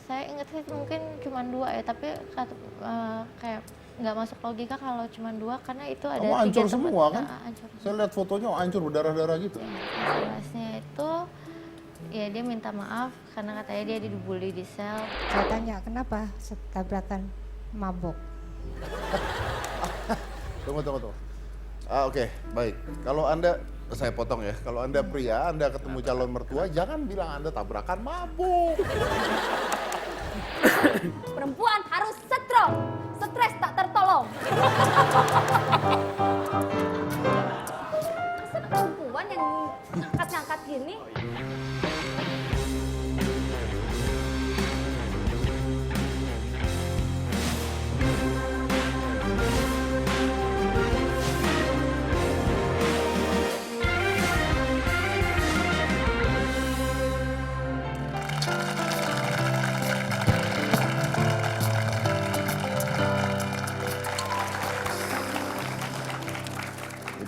Saya ingat sih mungkin cuma 2 ya, tapi kayak nggak masuk logika kalau cuma 2 karena itu ada Kamu 3 hancur teman. semua kan? Hancur. Saya lihat fotonya hancur berdarah-darah gitu. Jelasnya itu ya dia minta maaf karena katanya dia dibully di sel. Saya tanya, kenapa tabrakan mabok? Tunggu. Oke, baik. Kalau Anda, saya potong ya. Kalau Anda pria, Anda ketemu calon mertua, jangan bilang Anda tabrakan mabuk. Perempuan harus strong, stres tak tertolong. Masa perempuan yang ngangkat-ngangkat gini?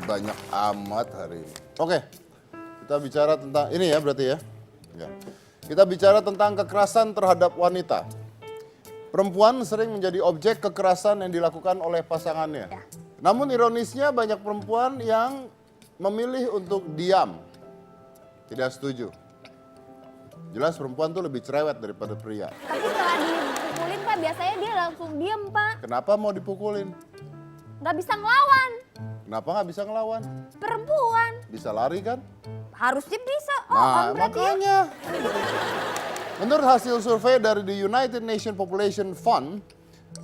Banyak amat hari ini. Oke, kita bicara tentang ini ya berarti ya. Ya. Kita bicara tentang kekerasan terhadap wanita. Perempuan sering menjadi objek kekerasan yang dilakukan oleh pasangannya. Ya. Namun ironisnya banyak perempuan yang memilih untuk diam. Tidak setuju. Jelas perempuan tuh lebih cerewet daripada pria. Tapi setelah dipukulin Pak, biasanya dia langsung diem Pak. Kenapa mau dipukulin? Nggak bisa ngelawan. Kenapa nggak bisa ngelawan? Perempuan. Bisa lari kan? Harusnya bisa. Oh, Nah, berarti ya. makanya. Menurut hasil survei dari the United Nations Population Fund,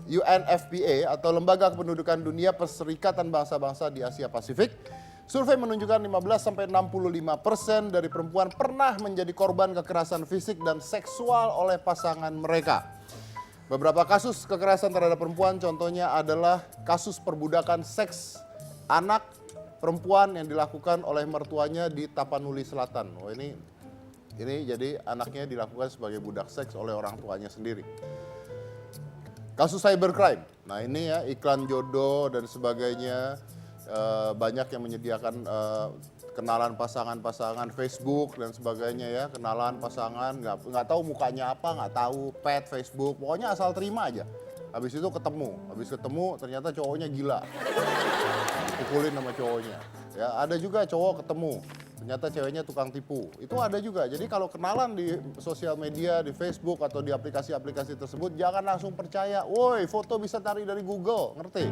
UNFPA atau Lembaga Kependudukan Dunia Perserikatan Bangsa-Bangsa di Asia Pasifik, survei menunjukkan 15-65% dari perempuan pernah menjadi korban kekerasan fisik dan seksual oleh pasangan mereka. Beberapa kasus kekerasan terhadap perempuan contohnya adalah kasus perbudakan seks anak perempuan yang dilakukan oleh mertuanya di Tapanuli Selatan. Oh ini jadi anaknya dilakukan sebagai budak seks oleh orang tuanya sendiri. Kasus cybercrime. Nah ini ya iklan jodoh dan sebagainya. Banyak yang menyediakan kenalan pasangan-pasangan Facebook dan sebagainya ya. Kenalan pasangan nggak tahu mukanya apa, nggak tahu pet Facebook. Pokoknya asal terima aja. Habis itu ketemu. Habis ketemu ternyata cowoknya gila. Pukulin sama cowoknya. Ya, ada juga cowok ketemu, ternyata ceweknya tukang tipu. Itu ada juga. Jadi kalau kenalan di sosial media, di Facebook atau di aplikasi-aplikasi tersebut, jangan langsung percaya. Woi, foto bisa cari dari Google, ngerti?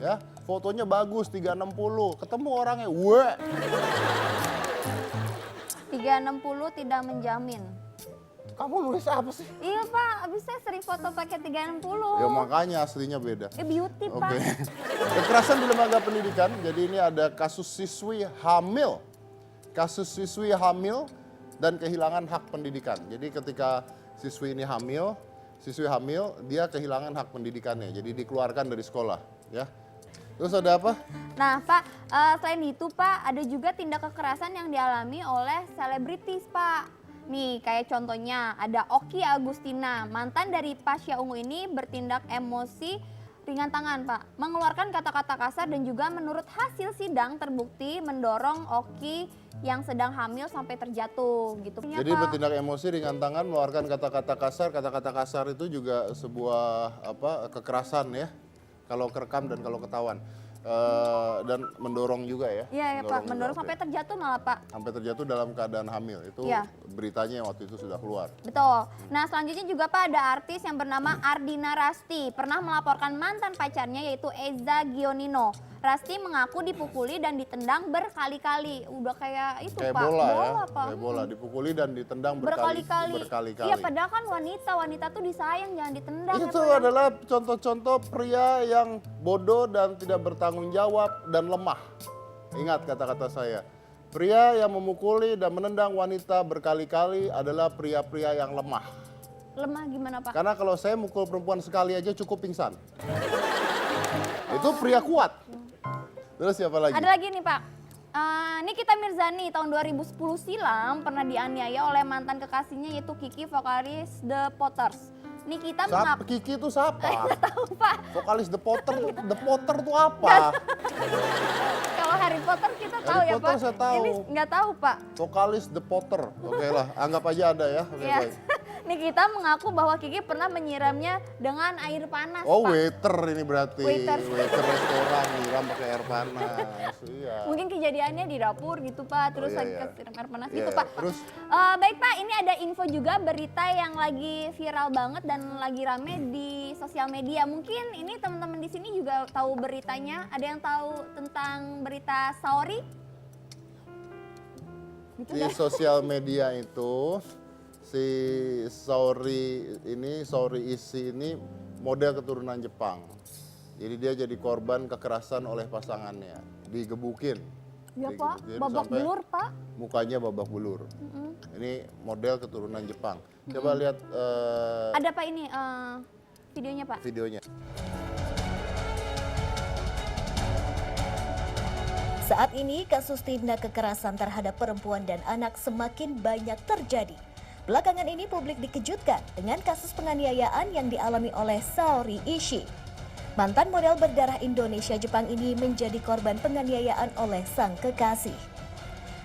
Ya, fotonya bagus 360, ketemu orangnya, weh. 360 tidak menjamin. Kamu nulis apa sih? Iya Pak, abis saya sering foto pakai 360. Ya makanya aslinya beda. Beauty Pak. Oke. Kekerasan di lembaga pendidikan, jadi ini ada kasus siswi hamil. Kasus siswi hamil dan kehilangan hak pendidikan. Jadi ketika siswi hamil, dia kehilangan hak pendidikannya. Jadi dikeluarkan dari sekolah, ya. Terus ada apa? Nah Pak, selain itu Pak, ada juga tindak kekerasan yang dialami oleh selebritis Pak. Nih kayak contohnya ada Oki Agustina, mantan dari Pasha Ungu ini bertindak emosi ringan tangan Pak. Mengeluarkan kata-kata kasar dan juga menurut hasil sidang terbukti mendorong Oki yang sedang hamil sampai terjatuh gitu. Jadi bertindak emosi ringan tangan, mengeluarkan kata-kata kasar. Kata-kata kasar itu juga sebuah kekerasan ya. Kalau kerekam dan kalau ketahuan. Dan mendorong juga ya. Iya ya Pak, mendorong sampai terjatuh malah Pak. Sampai terjatuh dalam keadaan hamil, itu ya. Beritanya yang waktu itu sudah keluar. Betul. Nah selanjutnya juga Pak ada artis yang bernama Ardina Rasti. Pernah melaporkan mantan pacarnya yaitu Eza Gionino. Rasti mengaku dipukuli dan ditendang berkali-kali. Udah kayak itu kayak Pak. Bola ya, Pak. kayak bola, dipukuli dan ditendang Berkali-kali. berkali-kali. Iya padahal kan wanita tuh disayang jangan ditendang. Itu ya, Pak. adalah contoh-contoh pria yang bodoh dan tidak bertanggung jawab dan lemah. Ingat kata-kata saya. Pria yang memukuli dan menendang wanita berkali-kali adalah pria-pria yang lemah. Lemah gimana Pak? Karena kalau saya mukul perempuan sekali aja cukup pingsan. Itu pria kuat. Terus siapa lagi? Ada lagi nih Pak. Nikita Mirzani tahun 2010 silam pernah dianiaya oleh mantan kekasihnya yaitu Kiki vokalis The Potters. Nikita mengaku Kiki itu siapa? nggak tahu Pak. Vokalis The Potter tuh apa? Kalau Harry Potter kita tahu Harry ya Potter Pak. saya tahu. Ini nggak tahu Pak. Vokalis The Potter. Oke lah, anggap aja ada ya. Oke, Ya. baik. Nikita mengaku bahwa Kiki pernah menyiramnya dengan air panas, Oh, Pak. waiter ini berarti. Waiter. Restoran nyiram pakai air panas. Iya. Mungkin kejadiannya di dapur gitu, Pak. Terus iya, lagi iya. kesiram air panas Iya, gitu, iya. Pak. Terus? Baik, Pak. Ini ada info juga berita yang lagi viral banget dan lagi rame di sosial media. Mungkin ini teman-teman di sini juga tahu beritanya. Ada yang tahu tentang berita Saori? Gitu Di dah. sosial media itu si Saori Isi ini model keturunan Jepang. Jadi dia jadi korban kekerasan oleh pasangannya, digebukin. Ya, Pak. Digebukin Babak sampai belur, Pak. Mukanya babak belur. Ini model keturunan Jepang. Coba lihat Ada Pak ini videonya, Pak. videonya. Saat ini kasus tindak kekerasan terhadap perempuan dan anak semakin banyak terjadi. Belakangan ini publik dikejutkan dengan kasus penganiayaan yang dialami oleh Saori Ishii. Mantan model berdarah Indonesia Jepang ini menjadi korban penganiayaan oleh sang kekasih.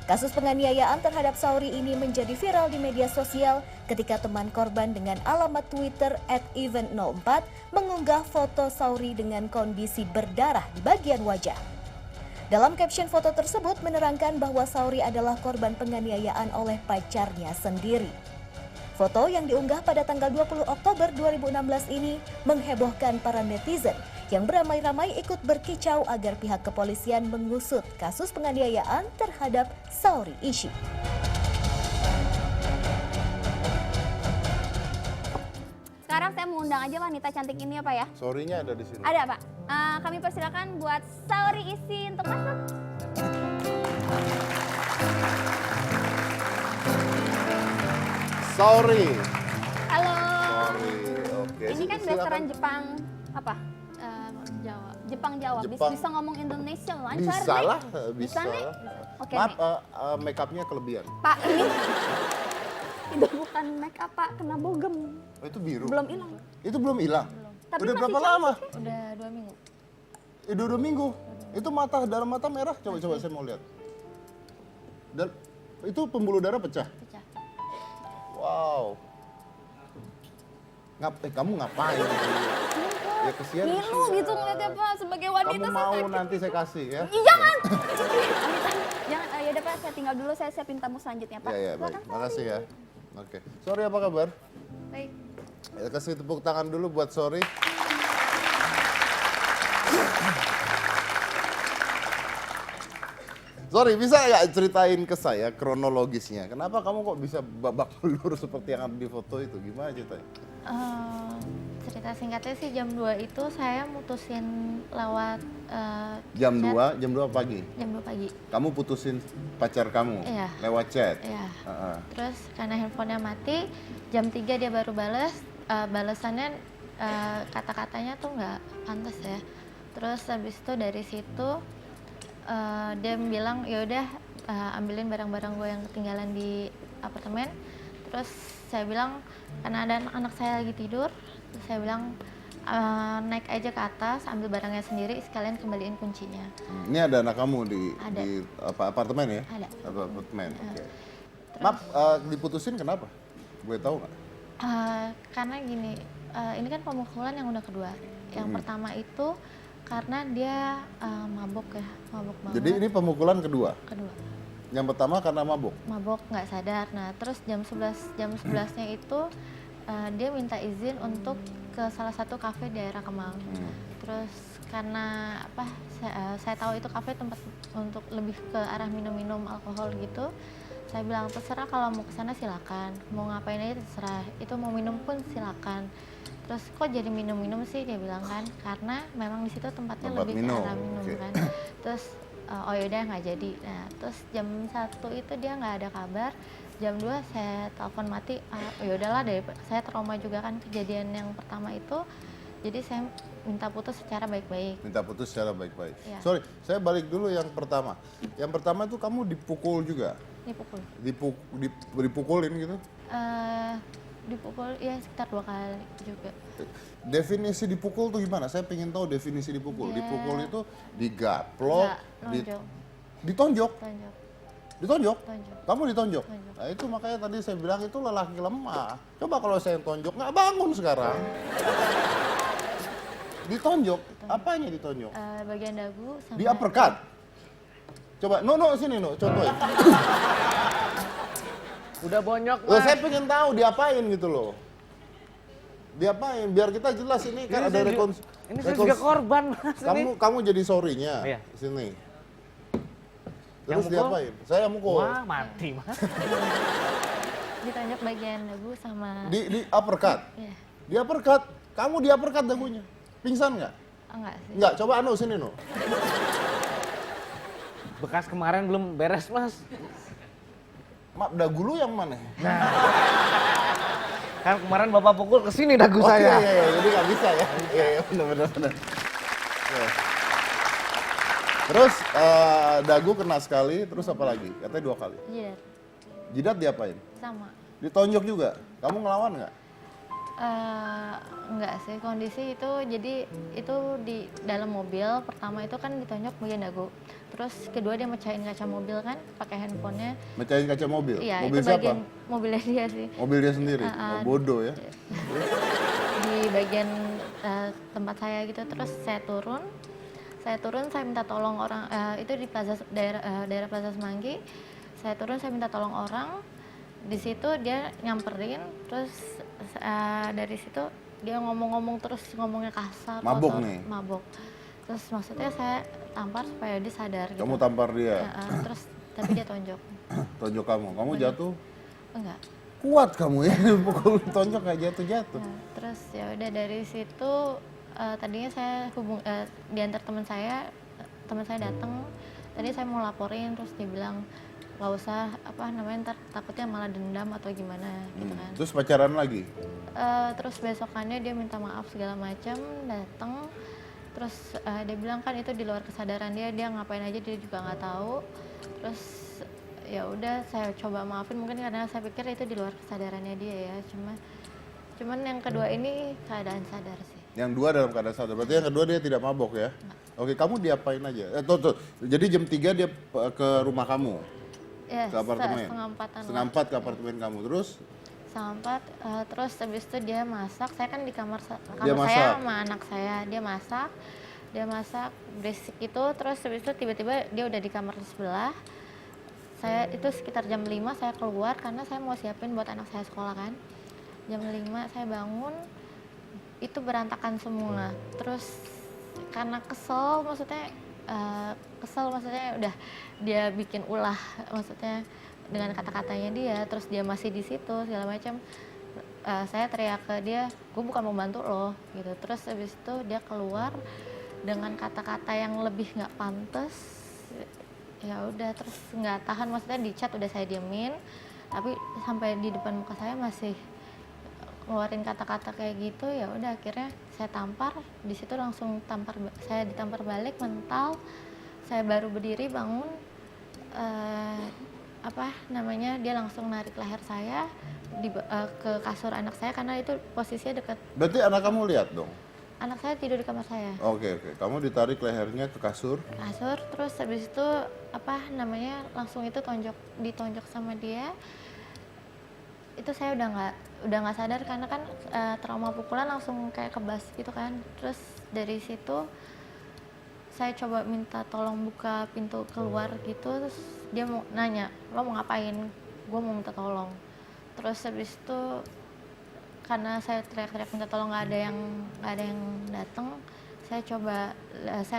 Kasus penganiayaan terhadap Saori ini menjadi viral di media sosial ketika teman korban dengan alamat Twitter @event04 mengunggah foto Saori dengan kondisi berdarah di bagian wajah. Dalam caption foto tersebut menerangkan bahwa Saori adalah korban penganiayaan oleh pacarnya sendiri. Foto yang diunggah pada tanggal 20 Oktober 2016 ini menghebohkan para netizen yang beramai-ramai ikut berkicau agar pihak kepolisian mengusut kasus penganiayaan terhadap Saori Ishii. Sekarang saya mau undang aja wanita cantik ini ya, Pak ya. Sorry-nya ada di sini. Ada, Pak. Kami persilakan buat Saori Ishii untuk masuk. Saori. Halo. Saori. Oke. Ini kan Silakan. restoran Jepang apa? Jawa. Jepang Jawa. Jepang. Bisa ngomong Indonesia lancar, Bisa Nek? lah, Bisa, bisa. Nek? Oke, Maaf, Nek. make up-nya kelebihan. Pak, ini itu bukan make up, Pak. Kena bogem. Oh, itu biru. Belum hilang. Itu belum hilang. Tapi Udah masih berapa cantik. lama? Udah 2 minggu. Udah 2 minggu. Itu mata, dalam mata merah. Coba saya mau lihat. Dan itu pembuluh darah pecah. Pecah. Wow. Kamu ngapain? Ya kesian. Ngilu gitu ngeliatnya, Pak. Sebagai wanita Kamu mau nanti saya kasih ya? Ih, jangan. Jangan. Ya udah, Pak. Saya tinggal dulu. Saya siapin tamu selanjutnya, Pak. Ya, ya, baik. Silakan, Makasih ya. Oke. Sorry, apa kabar? Baik. Ya, kasih tepuk tangan dulu buat Sorry. Sorry, bisa nggak ceritain ke saya kronologisnya? Kenapa kamu kok bisa babak belur seperti yang ada di foto itu? Gimana ceritanya? Cerita singkatnya sih jam 2 itu saya mutusin lewat Jam chat. 2 pagi. Jam 2 pagi. Kamu putusin pacar kamu Iya. lewat chat? Iya. Heeh. Terus karena handphonenya mati, jam 3 dia baru bales. Balesannya kata-katanya tuh nggak pantas ya. Terus habis itu dari situ dia bilang ya udah ambilin barang-barang gue yang ketinggalan di apartemen. Terus saya bilang karena ada anak saya lagi tidur, terus saya bilang naik aja ke atas, ambil barangnya sendiri, sekalian kembaliin kuncinya. Ini ada anak kamu di Ada. di apartemen ya? Ada. Apartemen. Oke. Terus, Maaf, diputusin kenapa? Gue tahu nggak? karena gini, ini kan pemukulan yang udah kedua. Yang pertama itu karena dia mabok ya, mabok banget. Jadi ini pemukulan kedua. Kedua, Yang pertama karena mabuk. mabok nggak sadar. Nah terus jam 11-nya itu dia minta izin untuk ke salah satu kafe di daerah Kemang. Terus karena apa? Saya tahu itu kafe tempat untuk lebih ke arah minum-minum alkohol gitu. Saya bilang terserah, kalau mau ke sana silakan, mau ngapain aja terserah. Itu mau minum pun silakan. Terus kok jadi minum-minum sih, dia bilang kan, karena memang di situ tempatnya Tempat lebih minum, ke arah minum oke. kan. Terus oh yaudah nggak jadi. Nah terus jam 1 itu dia nggak ada kabar. Jam 2 saya telepon mati. Ya udahlah deh, saya trauma juga kan kejadian yang pertama itu. Jadi saya minta putus secara baik-baik. Minta putus secara baik-baik. Iya. Sorry, saya balik dulu yang pertama. Yang pertama itu kamu dipukul juga? Dipukul. Dipukulin gitu? Dipukul ya sekitar 2 kali juga. Definisi dipukul tuh gimana? Saya pengen tahu definisi dipukul. Ya. Dipukul itu digaplok, Nggak, nonjok. ditonjok. Tonjok. Ditonjok? Tonjok. Kamu ditonjok? Tonjok. Nah itu makanya tadi saya bilang itu lelaki lemah. Coba kalau saya yang tonjok, nggak bangun sekarang. Ditonjok? Apanya ditonjok? Bagian dagu sama Di uppercut? Coba, sini contohin. Udah bonyok, Loh, Mas. saya pengen tahu diapain gitu loh. Diapain? Biar kita jelas ini kan ada Ini saya juga korban, Mas. Kamu jadi sorry-nya. Iya. Sini. Yang Terus mukul? diapain? Saya mukul. Wah, mati, Mas. ditonjok bagian dagu sama Di uppercut. ya Di uppercut. Kamu di uppercut dagunya. Pingsan nggak? enggak sih. Nggak. Coba sini Bekas kemarin belum beres, Mas. Maaf, dagu lu yang mana? Kan kemarin Bapak pukul ke sini dagu Oh, saya. iya, jadi nggak bisa ya. Iya, benar. Iya. Terus dagu kena sekali, terus apa lagi? Katanya 2 kali. Jidat Jidat diapain? sama. Ditonjok juga. Kamu ngelawan nggak? Enggak sih, kondisi itu jadi itu di dalam mobil. Pertama itu kan ditonjok bagian dagu. Terus kedua dia mecahin kaca mobil kan pakai handphonenya. Mecahin kaca mobil? Iya, Mobil itu siapa? bagian mobilnya dia sih. Mobil dia sendiri? Oh, bodoh ya. Di bagian tempat saya gitu. Terus saya turun, saya minta tolong orang, itu di daerah Plaza Semanggi. Saya turun, saya minta tolong orang. Di situ dia nyamperin, terus dari situ dia ngomong-ngomong terus ngomongnya kasar. Mabuk kotor, nih? Mabuk. Terus maksudnya saya tampar supaya dia sadar gitu. Kamu tampar dia? Terus tapi dia tonjok. Tonjok kamu? Kamu jatuh? Enggak. Kuat kamu ya, pukul tonjok kayak jatuh-jatuh. Nah, terus ya udah dari situ tadinya saya diantar teman saya datang. Tadi saya mau laporin, terus dia bilang nggak usah ntar takutnya malah dendam atau gimana gitu kan. Terus pacaran lagi? Terus besokannya dia minta maaf segala macam, datang. Terus dia bilang kan itu di luar kesadaran dia ngapain aja dia juga nggak tahu. Terus ya udah saya coba maafin, mungkin karena saya pikir itu di luar kesadarannya dia ya. Cuman yang kedua ini keadaan sadar sih. Yang dua dalam keadaan sadar, berarti yang kedua dia tidak mabok ya? Oke, kamu diapain aja? Tuh. Jadi jam 3 dia ke rumah kamu? Ya, Ke apartemen? setengah empatan. Setengah 4 ke apartemen kamu, terus? Setengah 4, terus habis itu dia masak. Saya kan di kamar Dia saya masak? sama anak saya. Dia masak berisik itu. Terus habis itu tiba-tiba dia udah di kamar sebelah. Saya itu sekitar jam 5 saya keluar karena saya mau siapin buat anak saya sekolah kan. Jam 5 saya bangun, itu berantakan semua. Terus karena kesel maksudnya udah dia bikin ulah maksudnya dengan kata-katanya dia, terus dia masih di situ segala macam. Saya teriak ke dia, gue bukan mau bantu lo gitu. Terus habis itu dia keluar dengan kata-kata yang lebih nggak pantas. Ya udah, terus nggak tahan, maksudnya di chat udah saya diemin, tapi sampai di depan muka saya masih ngeluarin kata-kata kayak gitu. Ya udah akhirnya saya tampar. Di situ langsung saya ditampar balik mental. Saya baru berdiri bangun, dia langsung narik leher saya ke kasur anak saya karena itu posisinya dekat. Berarti anak kamu lihat dong? Anak saya tidur di kamar saya. Oke. Kamu ditarik lehernya ke kasur? Terus habis itu langsung itu ditonjok sama dia. Itu saya udah nggak sadar karena kan trauma pukulan langsung kayak kebas gitu kan. Terus dari situ saya coba minta tolong buka pintu keluar gitu. Terus dia mau nanya, lo mau ngapain? Gue mau minta tolong. Terus habis itu karena saya teriak-teriak minta tolong nggak ada yang datang, saya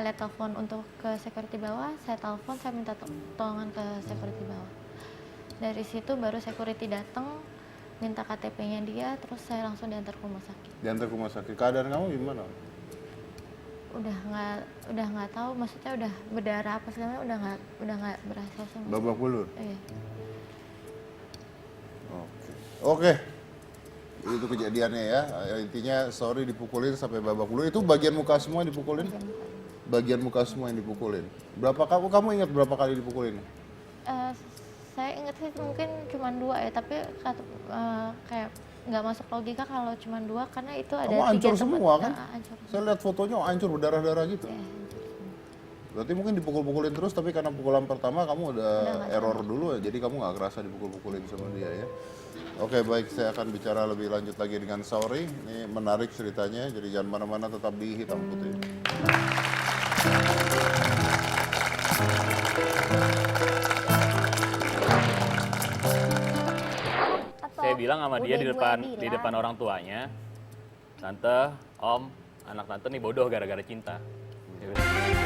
lihat telepon untuk ke security bawah. Saya telepon, saya minta tolongan ke security bawah. Dari situ baru security datang, minta KTP-nya dia, terus saya langsung diantar ke rumah sakit. Diantar ke rumah sakit. Keadaan kamu gimana? Udah nggak tahu, maksudnya udah berdarah apa segala, udah nggak berasa sama. Babak belur? Iya. Oke. Itu kejadiannya ya. Intinya sorry dipukulin sampai babak belur. Itu bagian muka semua yang dipukulin? Bagian muka semua yang dipukulin. Kamu ingat berapa kali dipukulin? Saya ingat sih mungkin cuma 2 ya, tapi kayak nggak masuk logika kalau cuma 2 karena itu ada Kamu hancur 3 semua kan? Hancur. Saya lihat fotonya hancur berdarah-darah gitu. Ya, hancur semua. Berarti mungkin dipukul-pukulin terus, tapi karena pukulan pertama kamu udah nggak error dulu ya, jadi kamu nggak kerasa dipukul-pukulin sama dia ya. Oke baik, saya akan bicara lebih lanjut lagi dengan Saori. Ini menarik ceritanya, jadi jangan mana-mana, tetap di Hitam Putih. Atau Saya bilang sama dia udah di gue depan bilang. orang tuanya, tante, om, anak tante nih bodoh gara-gara cinta. Dia bilang,